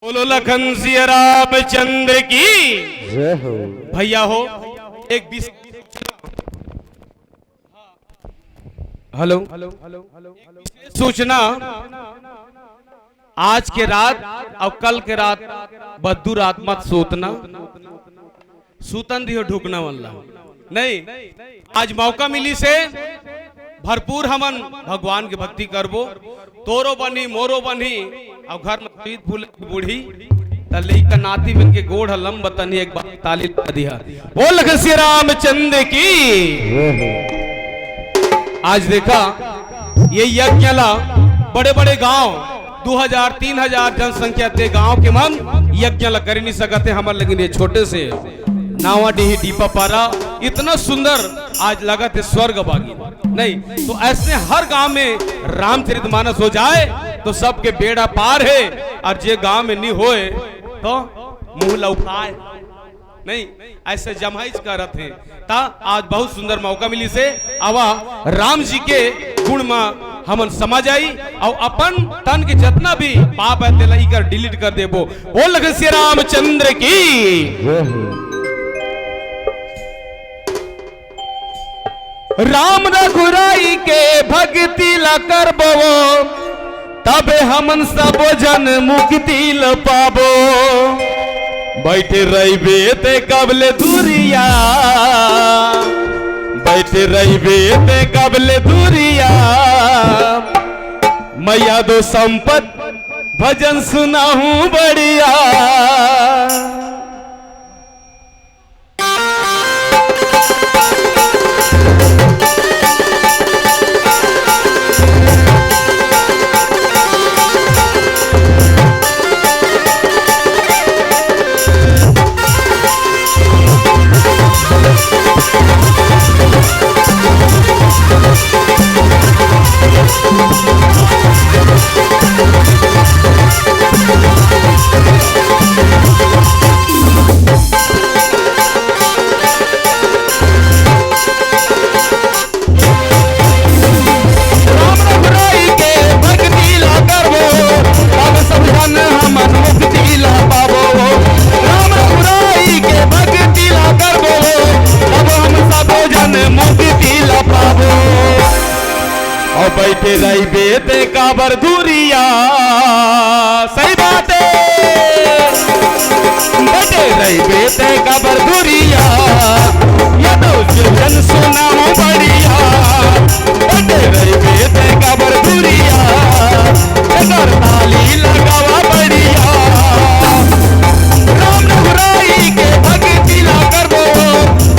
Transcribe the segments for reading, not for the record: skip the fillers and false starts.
बोलो लखन सिया रामचंद्र की जय हो। भैया हो एक बीस हेलो सूचना आज के रात और कल के रात बद्दू रात मत सोतना सूतन दियो ढुकना वाला नहीं। आज मौका मिली से भरपूर हमन भगवान के भक्ति करबो तोरो बनी मोरो बनी और घर में प्रीत फूल बूढ़ी तलई का नाती बन के गोड़ लंब तनी एक बार ताली दिया। बोल लखन सिया रामचंद्र की जय हो। आज देखा ये यज्ञ ला बड़े बड़े गांव 2000-3000 जनसंख्या ते गांव के मन यज्ञ ला कर नहीं सकते हमारे लेकिन ये छोटे से नावाडीही दीपा पारा इतना सुंदर आज लगा थे स्वर्ग बागी नहीं। तो ऐसे हर गांव में रामचरितमानस हो जाए तो सबके बेड़ा पार है और जे गांव में नहीं होए तो मुंह लौकाए नहीं। ऐसे जमाइश करत है ता आज बहुत सुंदर मौका मिली से आवा राम जी के गुण में हमन समझ आई और अपन तन के जितना भी पाप है तेलाई कर डिलीट कर देबो। बोल लखन सिया रामचंद्र की जय हो। राम रघुराई के भक्ति ला करबो तबे हमन सब जन मुक्ति ल पाबो। बैठे रहिबे ते कबले दूरिया बैठे रहिबे ते कबले दूरिया मैया दो संपत भजन सुनाहूं बढ़िया। बैठे रही बेते काबर दूरिया सही बात है। बैठे रही बेते काबर दूरिया या तो जन सुना बढ़िया। बैठे रही बेते काबर दूरिया अगर ताली लगावा बढ़िया। राम रघुराई के भक्ति ला करबो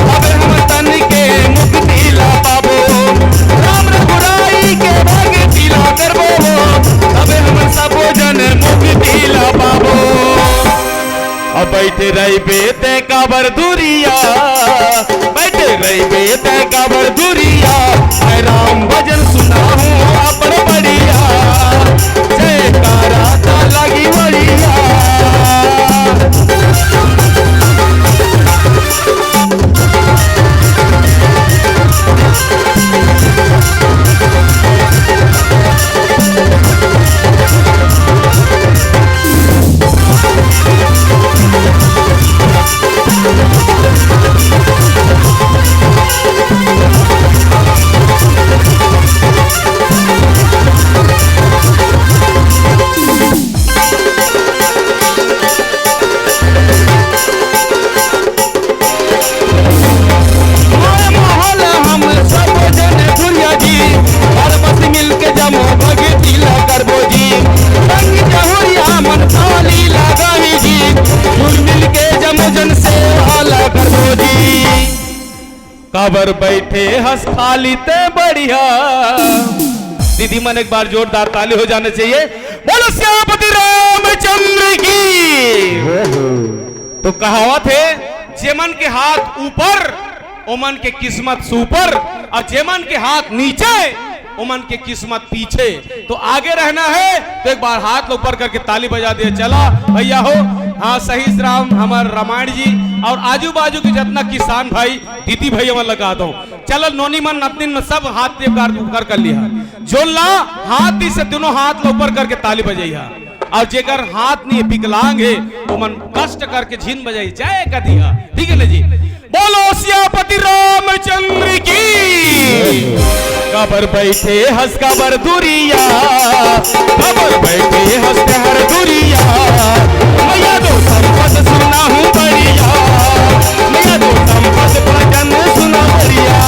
अब हम तन के मुक्ति ला पाबो। राम रघुराई के भक्ति ला करबो तबे हम सब जन मुक्ति ला पाबो। अब बैठे रही बेते काबर दूरिया बैठे रही बेते काबर दूरिया मैं राम भजन सुनाऊं अपन बढ़िया। जयकारा ता लगी बढ़िया। काबर बैठे हंस खाली ते बढ़िया। दीदी मन एक बार जोरदार ताली हो जाने चाहिए। बोलो श्यामपति रामचंद्र की। तो कहावत है जेमन के हाथ ऊपर ओमन के किस्मत सुपर और जेमन के हाथ नीचे ओमन के किस्मत पीछे। तो आगे रहना है तो एक बार हाथ ऊपर करके ताली बजा दिए। चला भैया हो हाँ सही राम हमारे रामायण जी और आजू बाजू के जितना किसान भाई दीदी भैया मैं लगा दो। चलो नोनी मन नतनी में सब हाथ ऊपर कर लिया। जो ला हाथ से दोनों हाथ ऊपर करके ताली बजाइया। और जेकर हाथ नहीं विकलांग है वो मन कष्ट करके झीन बजाई जाए कदिया। ठीक है ना जी, बोलो सियापति रामचंद्र की। कबर बैठे हंस कबर दुरिया, कबर बैठे हंसते हर दुरिया, मैया दो संपद सुना हूँ बढ़िया, मैया दो संपद भजन सुना बढ़िया।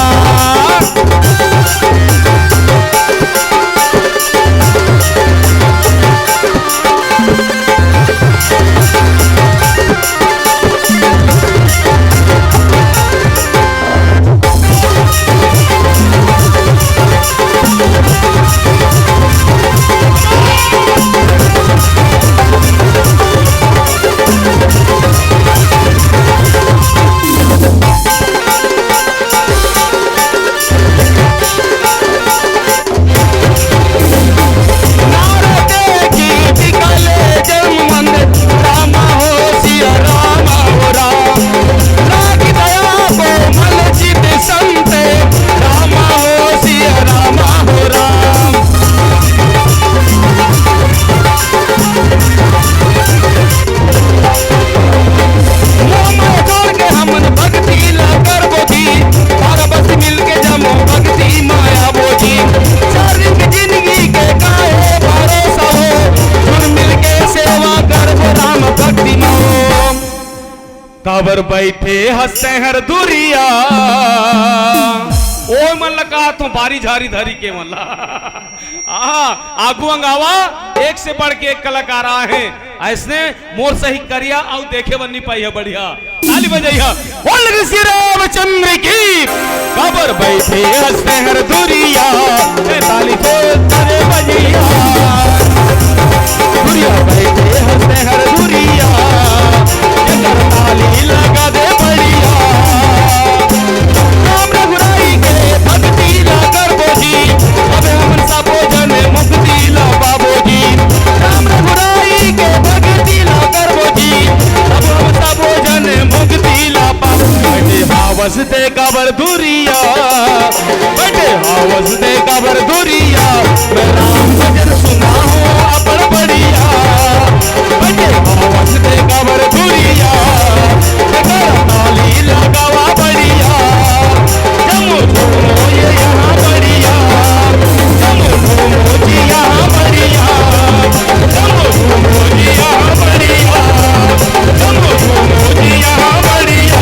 कबर बैठे हंसते हर दुरिया, ओ मन लगा तो बारी झारी धरी के मन आगू अंगावा एक से बढ़ के एक कलाकार आए हैं, ऐसने मोर सही करिया और देखे बन नहीं पाई है बढ़िया। ताली बजाइया, बोल श्री रामचंद्र की। कबर बैठे हंसते हर दुरिया, ताली को ताले बजाइया, दुरिया बैठे हंसते हर दुरिया, ताली लगा दे बढ़िया। राम रघुराई के भक्ति ला कर बोजी, अब हम सब जन मुक्ति ला बाबूजी। राम रघुराई के भक्ति ला कर बोजी, अब हम सब जन मुक्ति ला बाबू। बैठे हावस दे कबर दुरिया, बैठे हावस दे कबर दुरिया, मैं राम भजन सुना हूँ अपन बढ़िया। बैठे हावस दे कबर दुरिया, ताली लगावा बढ़िया, जमो झूमो ये यहाँ बढ़िया, जमो झूमो जी यहाँ बढ़िया, जमो झूमो जी यहाँ बढ़िया, जमो झूमो जी यहाँ बढ़िया।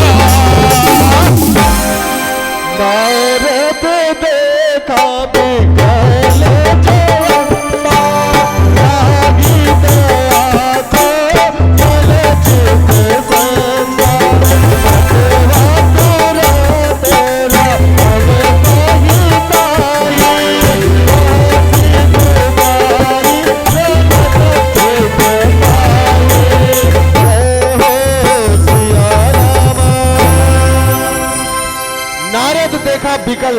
नारद देखा बिकल जवान, लागी दया को जल चित संगा, नारद देखा बिकल